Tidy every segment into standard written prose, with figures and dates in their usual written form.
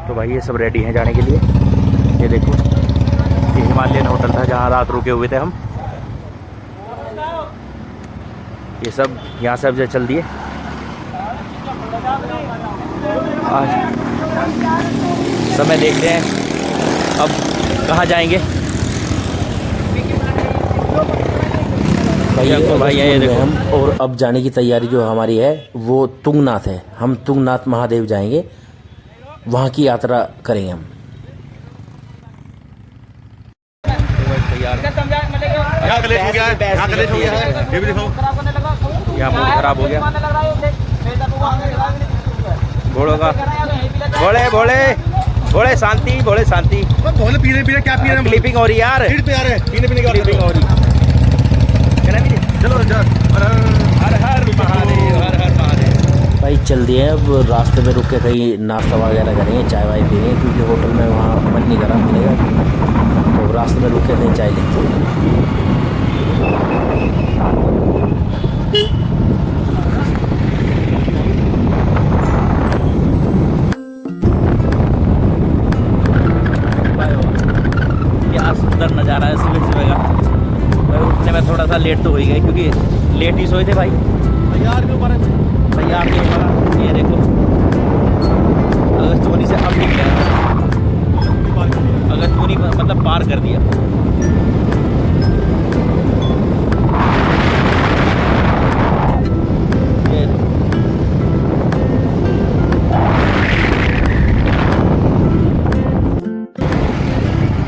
तो भाई ये सब रेडी हैं जाने के लिए। ये देखो, ये हिमालयन होटल था जहाँ रात रुके हुए थे हम। ये सब यहाँ से अब चल दिए। आज समय देखते हैं अब कहाँ जाएंगे। भाई ये देखो हम, और अब जाने की तैयारी जो हमारी है वो तुंगनाथ है। हम तुंगनाथ महादेव जाएंगे, वहाँ की यात्रा करेंगे हम। यहाँ कलेश हो गया है, यहाँ कलेश हो गया है, ये भी देखो, यहाँ बहुत खराब हो गया घोड़ों का। घोड़े घोड़े घोड़े शांति, घोड़े शांति। घोड़े पी रहे क्या पी रहे हैं? क्लिपिंग हो रही है यार, पीने पीने की क्लिपिंग हो रही है। चलो हर हर महादेव, हर हर महादेव। भाई चल दिए, अब रास्ते में रुक के कहीं नाश्ता वगैरह करेंगे, चाय वाय पीएंगे, क्योंकि होटल में वहाँ मन नहीं करा मिलेगा, तो रास्ते में रुक के कहीं चाय लेते हैं। क्या सुंदर नज़ारा है सुबह सुबह का। उठने में थोड़ा सा लेट तो हो ही गए, क्योंकि लेट ही सोए थे भाई। तैयार के ऊपर तैयार के ऊपर ये देखो, अगस्तपुरी से अब निकले, अगस्तपुरी मतलब पार कर दिया।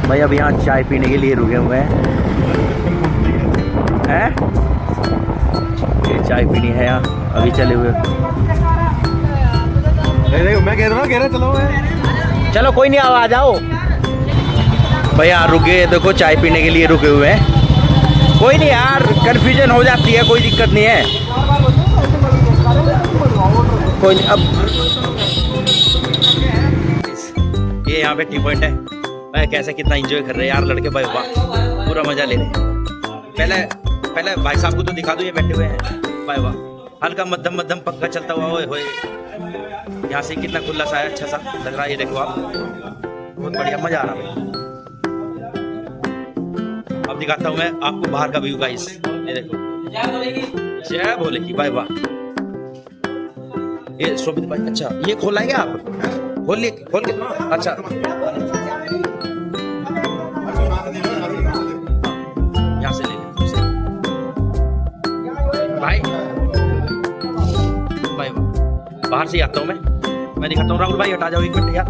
भाई अब यहाँ चाय पीने के लिए रुके हुए हैं। ये चाय पीनी है यहाँ, अभी चले हुए। मैं कह रहा चलो चलो कोई नहीं, आ जाओ भाई। यहाँ रुके, देखो चाय पीने के लिए रुके हुए हैं। कोई नहीं यार, कन्फ्यूजन हो जाती है, कोई दिक्कत नहीं है, कोई नहीं। अब ये यहाँ पे टी पॉइंट है भाई, कैसे कितना एंजॉय कर रहे हैं यार लड़के भाई, वाह पूरा मजा ले रहे हैं। पहले भाई साहब को तो दिखा दो, ये बैठे हुए हैं भाई, वाह हल्का मध्यम मध्यम पंखा चलता हुआ होए। यहाँ से कितना खुला सा है, अच्छा सा लग रहा है। ये देखो आप, बहुत बढ़िया मजा आ रहा है। अब दिखाता हूँ मैं आपको बाहर का व्यू गाइस। ये देखो, जय भोले की भाई, वाह। ये शोभित भाई, अच्छा ये खोला है क्या आप? खोल के, अच्छा यहाँ से ले भाई। बाहर से आता हूँ मैं दिखाता हूँ। राहुल भाई हटा जाओ एक मिनट यार,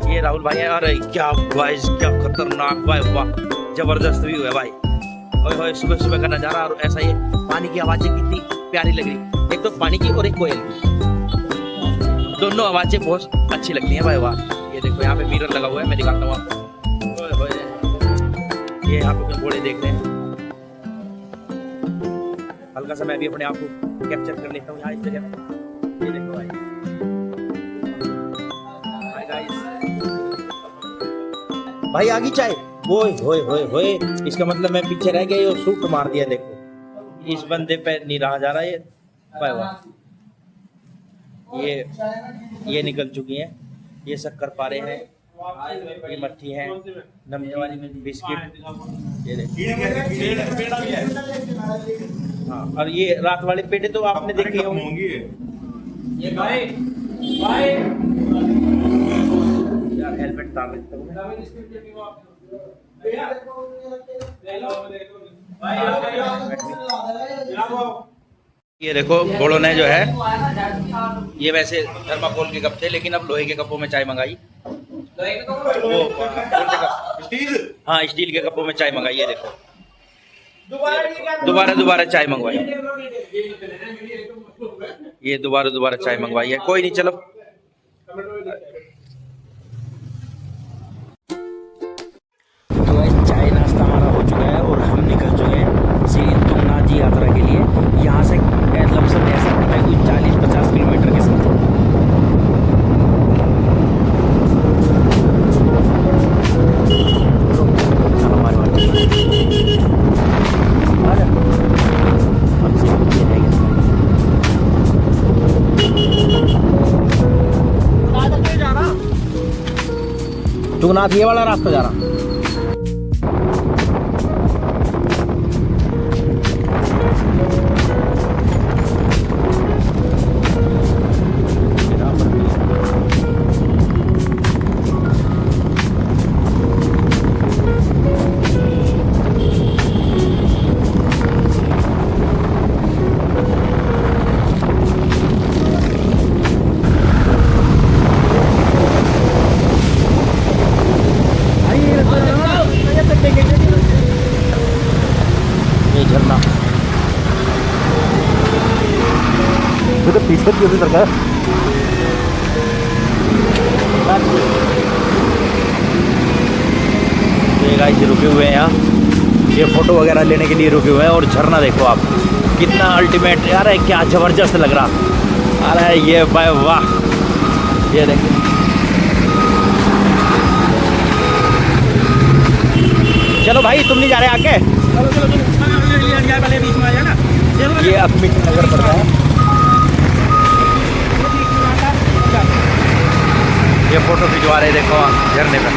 ये राहुल भाई है। अरे क्या भाई, क्या खतरनाक भाई, वाह जबरदस्त व्यू है भाई। ओए सुबह सुबह का नजारा, और ऐसा ये पानी की आवाजें कितनी प्यारी लग रही। एक तो पानी की और एक कोयल की, दोनों आवाजें बहुत अच्छी लगती हैं भाई, वाह। ये देखो यहाँ पे मिरर लगा हुआ है, मैं दिखाता हूँ आपको। ये यहाँ पे घोड़े देख रहे हैं। हल्का सा मैं भी अपने आप को कैप्चर कर लेता हूँ यहाँ इस जगह पे। ये देखो भाई, हाय गाइस, भाई आ गई चाय। ओए होए होए होए, इसका मतलब मैं पीछे रह गया, ये सूट मार दिया। देखो इस बंदे पे नहीं रहा जा रहा ये भाई, वाह। ये निकल चुकी हैं, ये शक्कर पारे हैं, ये मट्ठी है, नमकीन बिस्किट, ये देखो। हाँ, और ये रात वाले पेड़े तो आपने देखे होंगे। ये भाई यार हेलमेट उतार लेता हूँ ये देखो घोड़ों ने जो है, ये वैसे थर्माकोल के कप थे, लेकिन अब लोहे के कपों में चाय मंगाई। हाँ स्टील के कपों में चाय मंगाई। ये देखो दोबारा चाय मंगवाई, ये दोबारा चाय मंगवाई है। कोई नहीं, चलो तो गाइस चाय नाश्ता हमारा हो चुका है और हम निकल चुके हैं श्री तुंगनाथ जी यात्रा के लिए। यहाँ से लमसम ऐसा पड़ता है कोई 40-50 किलोमीटर के साथ। तुंगनाथ ये वाला रास्ता जा रहा। ये झरना तो पीछे की उसी तरह ये गाइस रुके हुए हैं यहाँ, ये फोटो वगैरह लेने के लिए रुके हुए हैं। और झरना देखो आप, कितना अल्टीमेट यार है, क्या जबरदस्त लग रहा। अरे ये भाई वाह, ये देखो। चलो भाई, तुम नहीं जा रहे आके? ये अपनी नगर पड़ रहा है। ये फोटो खिंचवा रहे, देखो झरने पे।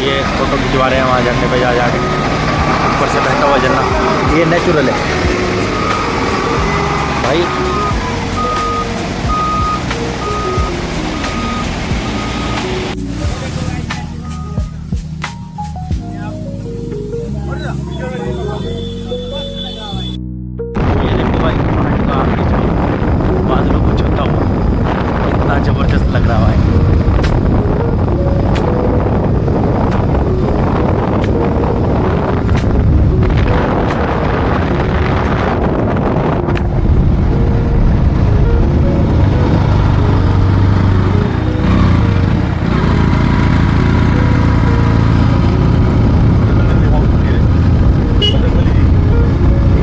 ये फोटो खिंचवा रहे हैं वहाँ झरने पे जा जाके, ऊपर से बहता हुआ झरना। ये नेचुरल है भाई। ये देखो भाई, पहाड़ का बादलों को छूता हुआ, इतना जबरदस्त लग रहा है।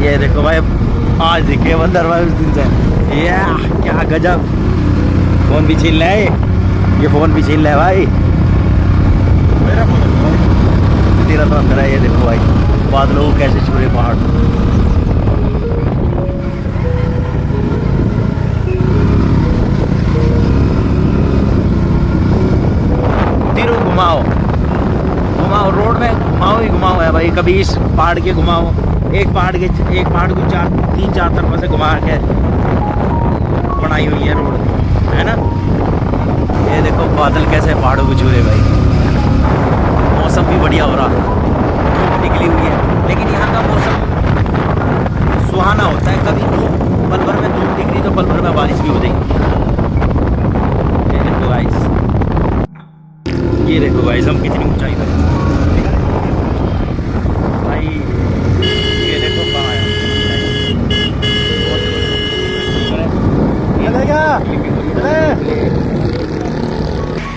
ये देखो भाई, आज दिखे बंदर भाई उस दिन से। ये क्या गजब, फोन भी छीन ले, ये फोन भी छीन ले भाई। मेरा फोन तेरा तो अंदर है। ये देखो भाई, बादलों को कैसे छू रहे पहाड़। तीनों घुमाओ घुमाओ, रोड में घुमाओ ही घुमाओ है भाई। कभी इस पहाड़ के घुमाओ, एक पहाड़ को तीन चार तरफों से घुमा के बनाई हुई है रोड, है ना। ये देखो बादल कैसे पहाड़ों को छू रहे भाई। मौसम भी बढ़िया हो रहा, धूप निकली हुई है, लेकिन यहाँ का मौसम सुहाना होता है। कभी धूप, पल भर में धूप दिख रही तो पल भर में बारिश भी हो जाएगी। ये देखो गाइस, ये देखो गाइस, हम कितनी ऊंचाई पर भाई। ये देखो कहाँ है,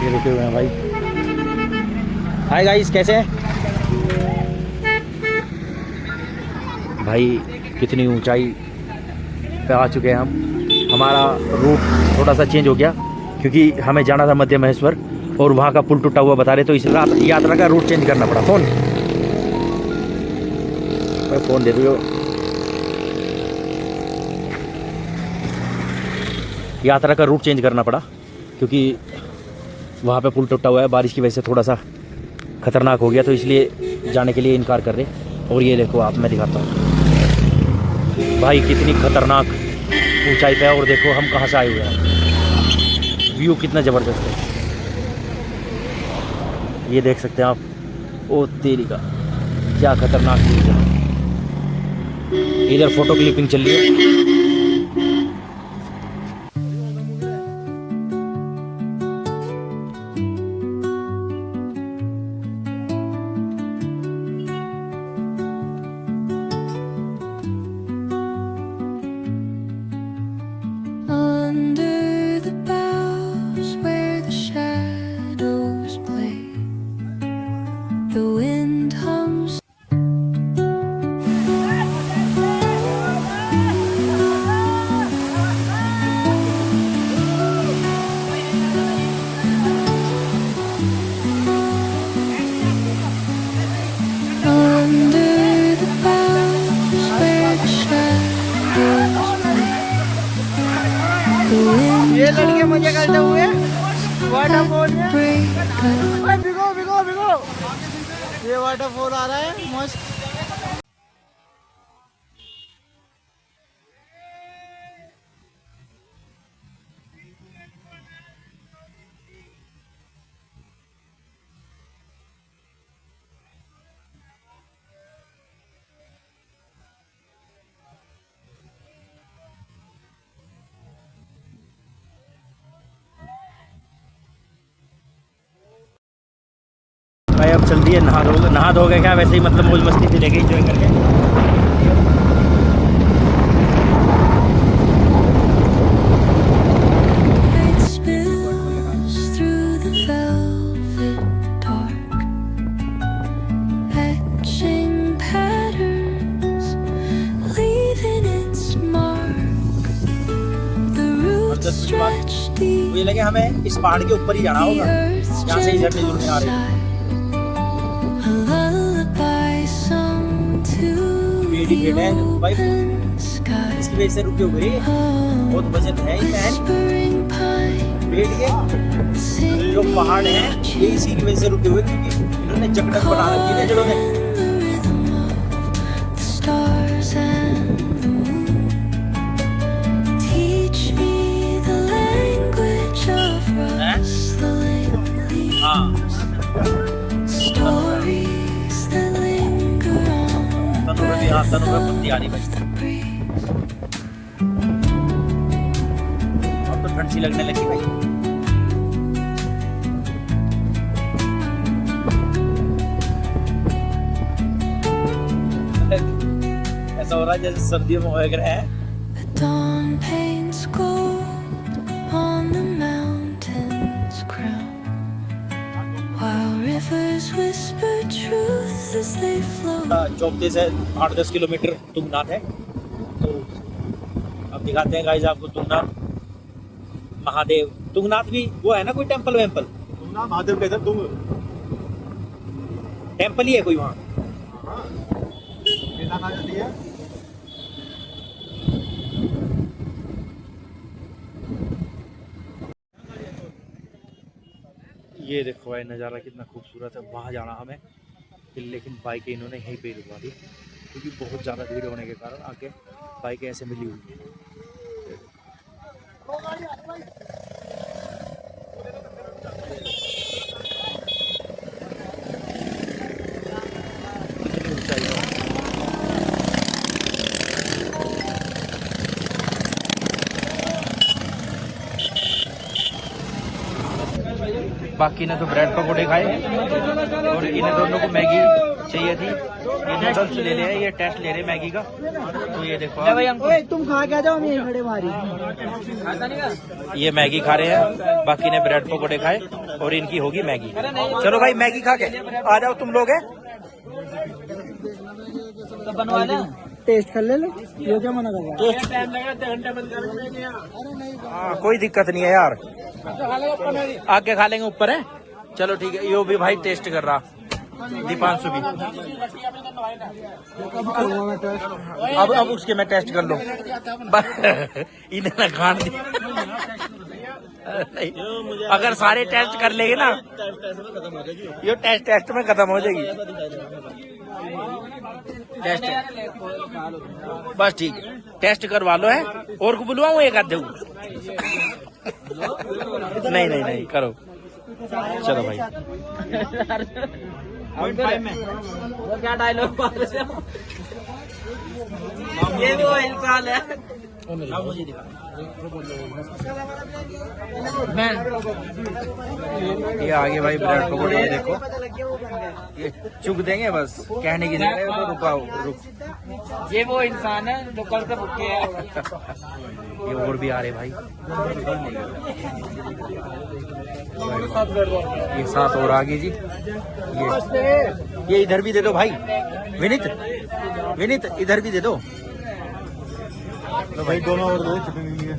ये रुके हुए हैं भाई। हाय गाइस, कैसे हैं भाई? कितनी ऊंचाई पे आ चुके हैं हम। हमारा रूट थोड़ा सा चेंज हो गया, क्योंकि हमें जाना था मध्य महेश्वर और वहाँ का पुल टूटा हुआ बता रहे, तो इस यात्रा का रूट चेंज करना पड़ा। फ़ोन दे दो। यात्रा का रूट चेंज करना पड़ा, क्योंकि वहाँ पे पुल टूटा हुआ है, बारिश की वजह से थोड़ा सा खतरनाक हो गया, तो इसलिए जाने के लिए इनकार कर रहे। और ये देखो आप, मैं दिखाता हूँ भाई, कितनी खतरनाक ऊंचाई पे है। और देखो हम कहाँ से आए हुए हैं, व्यू कितना ज़बरदस्त है, ये देख सकते हैं आप। ओ तेरी का, क्या खतरनाक व्यू है। इधर फोटो क्लिपिंग चल रही है। Under the boughs where the shadows play, the wind hums. लड़के मजे करते हुए वाटरफॉल में। break up. भिगो भिगो भिगो, ये वाटरफॉल आ रहा है मस्त। भाई अब चल दिए नहा धो के, क्या वैसे ही मतलब मौज मस्ती से लेके एंजॉय करके। Light spills through the velvet dark, etching patterns, leaving its mark. The roots stretch deep, मुझे लगे हमें इस पहाड़ के ऊपर ही जाना the होगा, earth's यहाँ से ही झरने gentle जुड़ने आ रहे हैं। sigh, a lullaby sung to बेटी the बेटे हैं भाई, open sky. इसकी वजह से रुके हुए बहुत वजन है ही महल। Whispering pine, पेड़ के जो पहाड़ हैं ये इसी की वजह से रुके हुए, क्योंकि इन्होंने जकड़न बना रखी है जड़ों में। the rhythm of the stars and the moon. Teach me the language of rustling leaves, हाँ, stories that linger on तनु में भी, हाँ तनु में पत्ती आ रही भाई। the breeze. अब तो ठंड सी लगने लगी भाई। ऐसा हो रहा है जैसे सर्दियों में होया है। The dawn paints gold on the mountain's crown, while rivers whisper truth as they flow. चौबते से 8-10 किलोमीटर तुंगनाथ है। तो अब दिखाते हैं गाइस आपको तुंगनाथ महादेव। तुंगनाथ भी वो है ना कोई टेम्पल वेम्पल? तुम महादेव कहते तुम टेम्पल ही है कोई वहाँ? कहा जाती है। ये देखो भाई नज़ारा कितना खूबसूरत है। वहाँ जाना हमें, लेकिन बाइकें इन्होंने यहीं पे रुकवा दी, क्योंकि बहुत ज़्यादा भीड़ होने के कारण आगे बाइकें ऐसे मिली हुई हैं। बाकी ने तो ब्रेड पकौड़े खाए और इन्हें दोनों को मैगी चाहिए थी। ये नूडल्स ले रहे हैं, ये टेस्ट ले रहे हैं मैगी का। तो ये देखो तुम खा के जाओ, हम यहीं खड़े मारी। ये मैगी खा रहे हैं, बाकी ने ब्रेड पकौड़े खाए और इनकी होगी मैगी। चलो भाई मैगी खा के आ जाओ तुम लोग। तो बनवा ले, टेस्ट कर ले लो, ये क्या मना कर रहा है? हाँ कोई दिक्कत नहीं है यार, आके खा लेंगे, ऊपर है। चलो ठीक है, यो भी भाई टेस्ट कर रहा, दीपांशु भी। अब उसके मैं टेस्ट कर लूं। इन्हें ना खान दी। अगर सारे टेस्ट कर लेंगे ना, ये टेस्ट में खत्म हो जाएगी। टेस्ट बस ठीक है, टेस्ट करवा लो है। और को बुलवाऊं एक आधे को? नहीं नहीं नहीं करो। चलो भाई वो क्या डायलॉग ये वो इंसान है। मुझे दिखा। ये आगे भाई ब्रेड पकौड़े, ये देखो ये चुग देंगे बस, कहने की जगह तो रुकाओ रुक। ये वो इंसान है जो कल से भूखे है। ये और भी आ रहे भाई, ये 7 और आगे जी। ये इधर भी दे दो भाई, विनीत इधर भी दे दो। तो भाई दोनों और दो छुपी हुई है।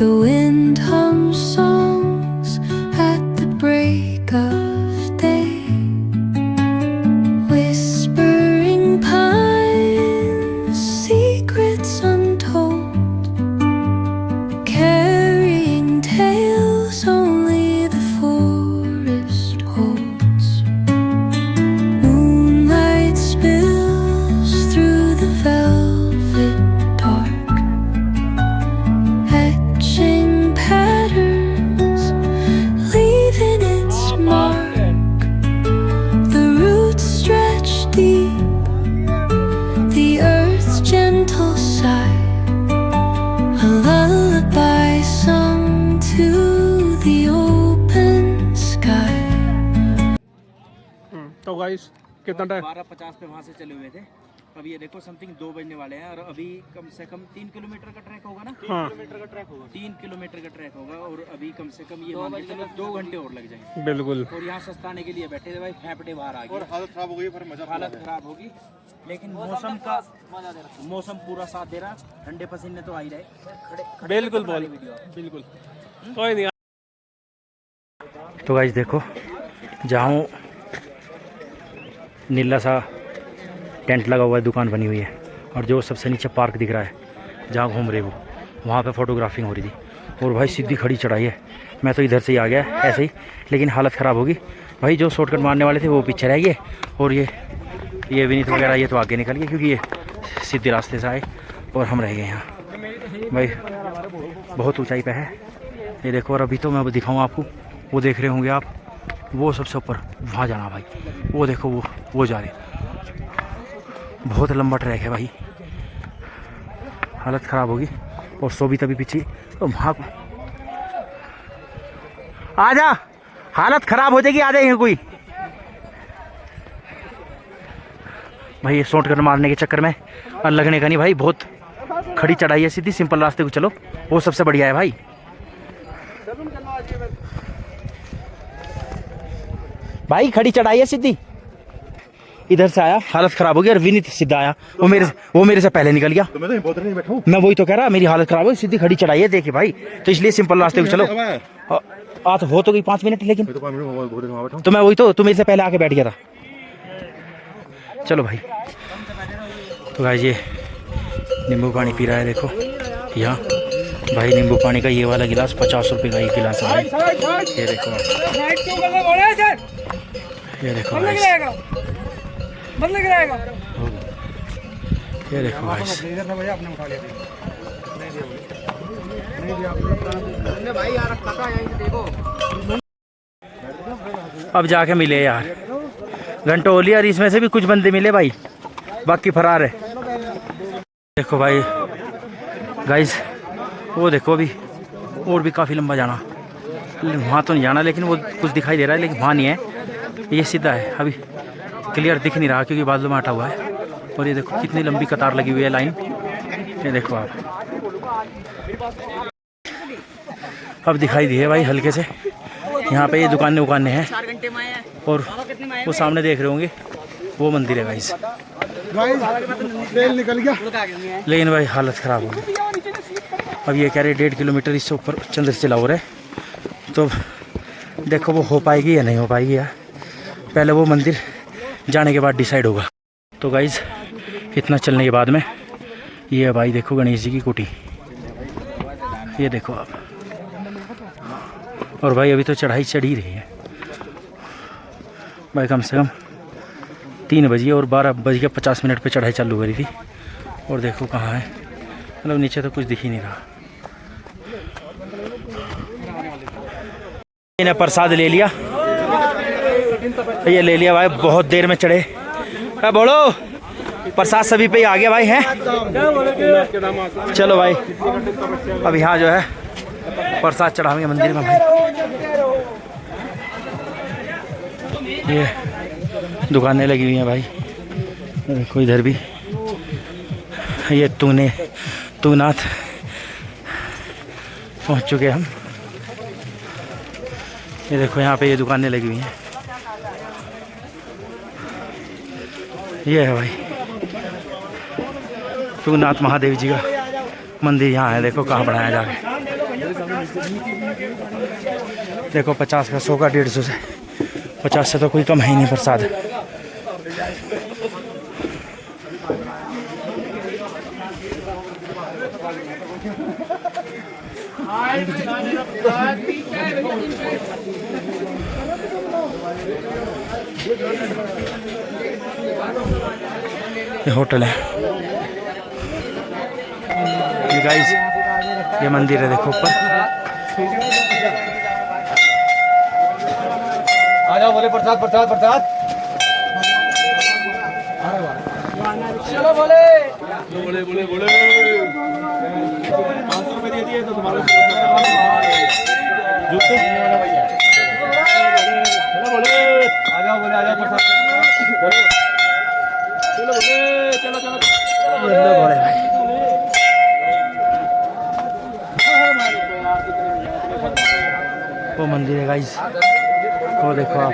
The wind hums songs at the break of day, whispering pines, secrets untold, carrying tales only the forest holds. Moonlight spills through the velvet dark, etching patterns, leaving its mark. The roots stretch deep, the earth's gentle sigh, a lullaby sung to the open sky. तो guys कितना time? 12:50 पे वहाँ से चले हुए थे। अब ये देखो समथिंग 2 बजने वाले हैं और अभी कम से कम 3 किलोमीटर का ट्रैक होगा ना। 3 किलोमीटर का ट्रैक होगा। 3 किलोमीटर का ट्रैक होगा और अभी कम से कम ये मान के चलो 2 घंटे और लग जाएंगे। बिल्कुल। और यहाँ सस्ताने के लिए बैठे थे भाई, फेफड़े बाहर आ गए और हालत खराब हो गई, पर मजा हालत खराब होगी, लेकिन मौसम पूरा साथ दे रहा, ठंडे पसीने तो आ ही रहे। बिल्कुल बोल, बिल्कुल कोई नहीं। तो गाइस देखो, जहाँ नीला सा टेंट लगा हुआ है, दुकान बनी हुई है, और जो सबसे नीचे पार्क दिख रहा है जहाँ घूम रहे वो, वहाँ पे फोटोग्राफिंग हो रही थी। और भाई सीधी खड़ी चढ़ाई है। मैं तो इधर से ही आ गया ऐसे ही, लेकिन हालत ख़राब होगी भाई। जो शॉर्टकट मारने वाले थे वो पीछे रह गए, और ये विनीत वगैरह ये तो आगे निकल गए, क्योंकि ये सीधे रास्ते से आए और हम रह गए यहाँ। भाई बहुत ऊंचाई पे है ये देखो। और अभी तो मैं दिखाऊँ आपको, वो देख रहे होंगे आप, वो सबसे ऊपर वहाँ जाना भाई, वो देखो वो जा रहे। बहुत लंबा ट्रैक है भाई, हालत ख़राब होगी। और सोबित अभी पीछे, तो वहाँ आ जा, हालत ख़राब हो जाएगी, आ जाएंगे कोई भाई। ये शॉर्टकट मारने के चक्कर में और लगने का नहीं भाई, बहुत खड़ी चढ़ाई है। सीधी सिंपल रास्ते को चलो, वो सबसे बढ़िया है भाई। भाई खड़ी चढ़ाई है सीधी, इधर से आया, हालत खराब हो गई। और विनीत सीधा आया, वो मेरे से पहले निकल गया। तो मैं तो बहुत नहीं बैठा हूँ। मैं वही तो कह रहा, मेरी हालत खराब हो, सीधी खड़ी चढ़ाई है देखिए भाई। तो इसलिए सिंपल रास्ते को चलो। आ तो हो तो गई 5 मिनट, लेकिन मैं तो 5 मिनट बहुत देर वहाँ बैठा हूँ। तो मैं वही तो, तू मेरे से पहले आके बैठ गया था। चलो भाई, तो भाई ये नींबू पानी पी रहा है देखो यहाँ भाई। नींबू पानी का ये वाला गिलास 50 रुपये का एक गिलास है भाई। ये देखो, ये देखो भाई, ये देखो भाई। अब जाके मिले यार, घंटों हो लिया, और इसमें से भी कुछ बंदे मिले भाई, बाकी फरार है। देखो भाई गाइस, वो देखो अभी और भी काफ़ी लंबा जाना, वहाँ तो नहीं जाना, लेकिन वो कुछ दिखाई दे रहा है, लेकिन वहाँ नहीं है, ये सीधा है। अभी क्लियर दिख नहीं रहा क्योंकि बादलों में हटा हुआ है। और ये देखो कितनी लंबी कतार लगी हुई है, लाइन, ये देखो आप। अब दिखाई दी है भाई हल्के से, यहाँ पे ये दुकानें हैं, और वो सामने देख रहे होंगे वो मंदिर है गाइस। निकल गया, लेकिन भाई हालत ख़राब हो गई। अब ये कह रहे 1.5 किलोमीटर इससे ऊपर चंद्र से लाहौर है, तो देखो वो हो पाएगी या नहीं हो पाएगी यार। पहले वो मंदिर जाने के बाद डिसाइड होगा। तो गाइस इतना चलने के बाद में ये है भाई, देखो गणेश जी की कुटी, ये देखो आप। और भाई अभी तो चढ़ाई चढ़ ही रही है भाई, कम से कम 3 बजे और 12:50 पे चढ़ाई चालू करी थी। और देखो कहाँ है, मतलब नीचे तो कुछ दिख ही नहीं रहा। इन्हें प्रसाद ले लिया, ये ले लिया भाई, बहुत देर में चढ़े। बोलो प्रसाद सभी पे ही आ गया भाई है। चलो भाई अब यहाँ जो है प्रसाद चढ़ाएंगे मंदिर में भाई। ये दुकानें लगी हुई हैं भाई, देखो इधर भी। ये तुंगनाथ पहुँच चुके हम। ये देखो यहाँ पे ये दुकानें लगी हुई हैं, ये है भाई तुंगनाथ महादेव जी का मंदिर यहाँ है, देखो कहाँ बनाया जाके। देखो 50 का, 100 का, 150 से, 50 से तो कोई कम है ही नहीं प्रसाद। ये होटल है ये गाइस, ये मंदिर है देखो ऊपर। आ जाओ बोले प्रसाद प्रसाद प्रसाद। चलो बोले बोले बोले बोले 500 रुपए दे दिए तो तुम्हारा जूते चलो बोले आ जाओ प्रसाद चलो चलो बोले चलो चलो बोले भाई वो मंदिर है गाइस, वो देखो आप।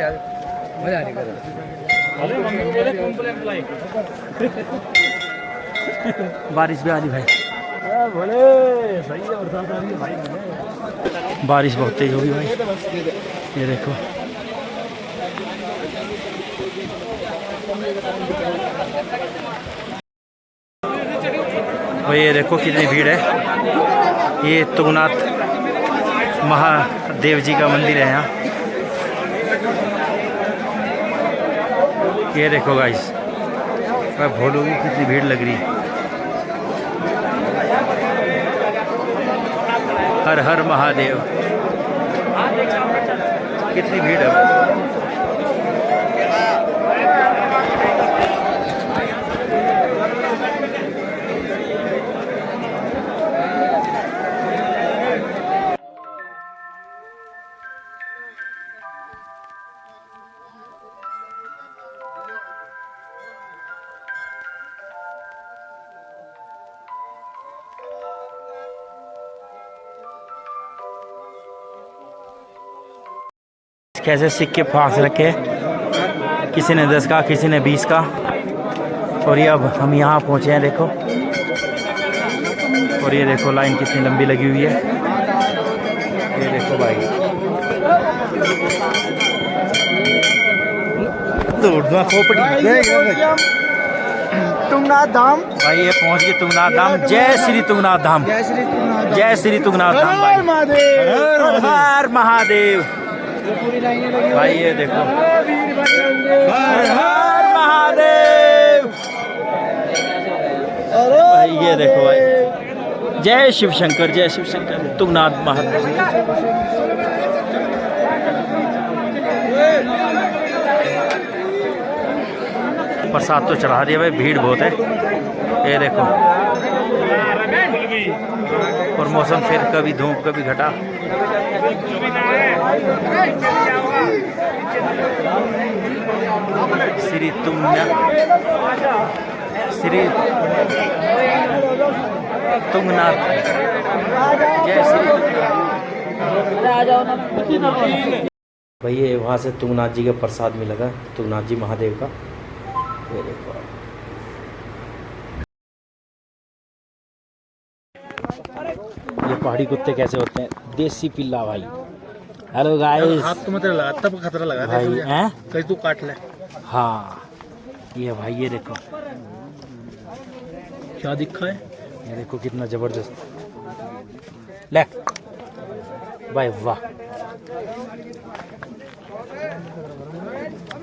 बारिश भी आ रही भाई, बोले सही है बरसात आ रही है भाई। बारिश बहुत तेज होगी भाई। ये देखो भाई, ये देखो कितनी भीड़ है। ये तुंगनाथ महादेव जी का मंदिर है यहाँ। ये देखो गाइस, मैं भोलूंगी कितनी भीड़ लग रही है। हर हर महादेव, कितनी भीड़ है। कैसे सिक्के फांस रखे, किसी ने 10 का, किसी ने 20 का। और ये अब हम यहाँ पहुँचे हैं देखो। और ये देखो लाइन कितनी लंबी लगी हुई है। ये देखो भाई, तुंगनाथ धाम भाई ये पहुँच गए तुंगनाथ धाम। जय श्री तुंगनाथ धाम, जय श्री तुंगनाथ जय श्री तुंगनाथ धाम भाई। हर हर महादेव पूरी लाइनें लगी भाई। ये देखो हर हर महादेव भाई। ये देखो भाई, जय शिव शंकर, जय शिव शंकर, तुंगनाथ महादेव। प्रसाद तो चढ़ा दिया भाई, भीड़ बहुत है। ये देखो, और मौसम फिर कभी धूप कभी घटा। श्री तुंगनाथ, श्री तुंगनाथ, जय श्री तुंगनाथ। भैया वहाँ से तुंगनाथ जी का प्रसाद मिलेगा, तुंगनाथ जी महादेव का। ये देखो ये पहाड़ी कुत्ते कैसे होते हैं, देसी पिल्ला भाई। हेलो गाइस, हाथ तो मत लगा, तब खतरा लगा भाई हैं। कहीं तू काट ले। हाँ ये भाई, ये देखो क्या दिखा है, ये देखो कितना जबरदस्त। ले भाई, वाह।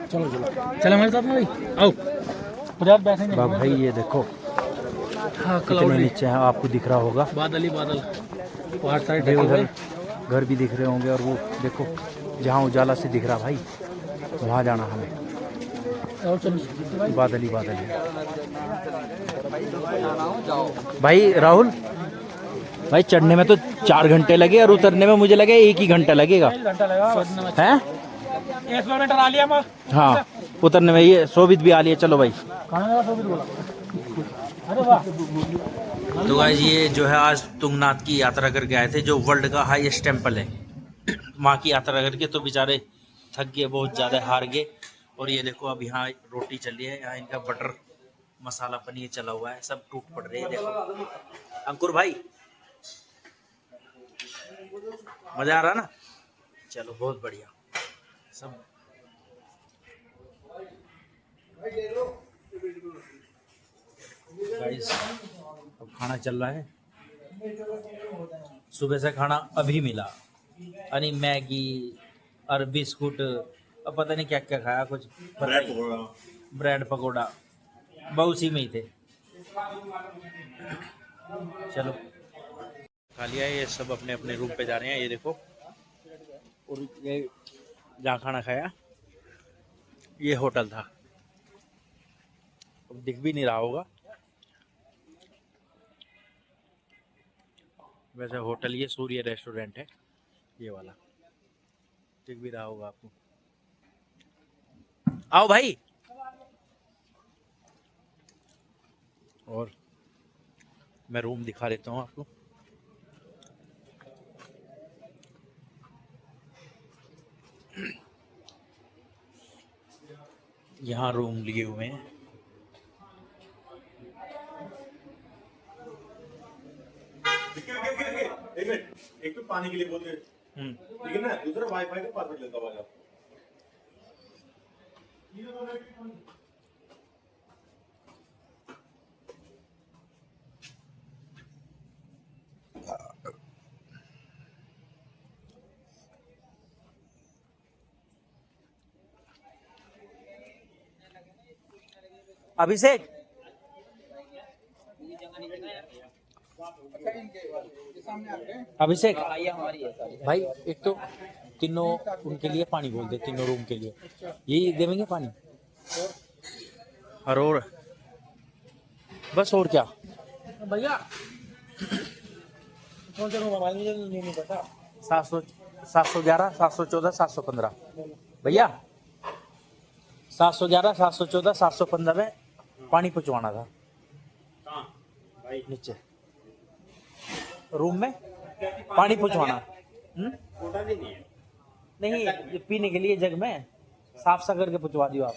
चलो चलो चलो हमारे साथ में भाई, आओ प्रयास बैठेंगे। भाई ये देखो हाँ, कितने नीचे हैं, आपको दिख रहा होगा। बादल ही बादल, पहाड़ साइड देखो उधर घर भी दिख रहे होंगे। और वो देखो जहाँ उजाला से दिख रहा भाई, वहाँ जाना हमें। और चलो बादल ही बादल है भाई। राहुल भाई, चढ़ने में तो 4 घंटे लगे और उतरने में मुझे लगे 1 ही घंटा लगेगा। हैं? 1 किलोमीटर आ लिया। हाँ, उतरने में ये शोभित भी आ लिया। चलो भाई। अरे वाह। तो गाइस, ये जो है आज तुंगनाथ की यात्रा करके आए थे, जो वर्ल्ड का हाईएस्ट टेम्पल है। वहाँ की यात्रा करके तो बेचारे थक गए, बहुत ज़्यादा हार गए। और ये देखो अब यहाँ रोटी चल रही है, यहाँ इनका बटर मसाला पनीर चला हुआ है, सब टूट पड़ रही है। देखो अंकुर भाई, मजा आ रहा ना? चलो बहुत बढ़िया सब। गाइस अब खाना चल रहा है। सुबह से खाना अभी मिला, यानी मैगी और बिस्कुट और पता नहीं क्या क्या खाया, कुछ ब्रेड पकौड़ा बहुत सी में ही थे। चलो खा लिया, ये सब अपने अपने रूम पे जा रहे हैं। ये देखो, और ये जहाँ खाना खाया ये होटल था, अब दिख भी नहीं रहा होगा वैसे होटल। ये सूर्य रेस्टोरेंट है, ये वाला दिख भी रहा होगा आपको। आओ भाई। और मैं रूम दिखा देता हूँ आपको। यहाँ रूम लिए हुए हैं। एक मिनट, एक तो पानी के लिए बोल दे, ठीक है ना? दूसरा वाईफाई का पासवर्ड लेता हुआ जाओ। अभिषेक अभिषेक भाई, एक तो तीनों उनके लिए पानी बोल दे, तीनों रूम के लिए यही देंगे पानी। और बस, और क्या भैया कौन सा मोबाइल मुझे नहीं पता। 711 714 715 भैया, 711 714 715 में पानी पहुंचवाना था। नीचे रूम में पानी पहुंचवाना। नहीं, पीने के लिए जग में साफ सा करके पहुंचवा दियो आप।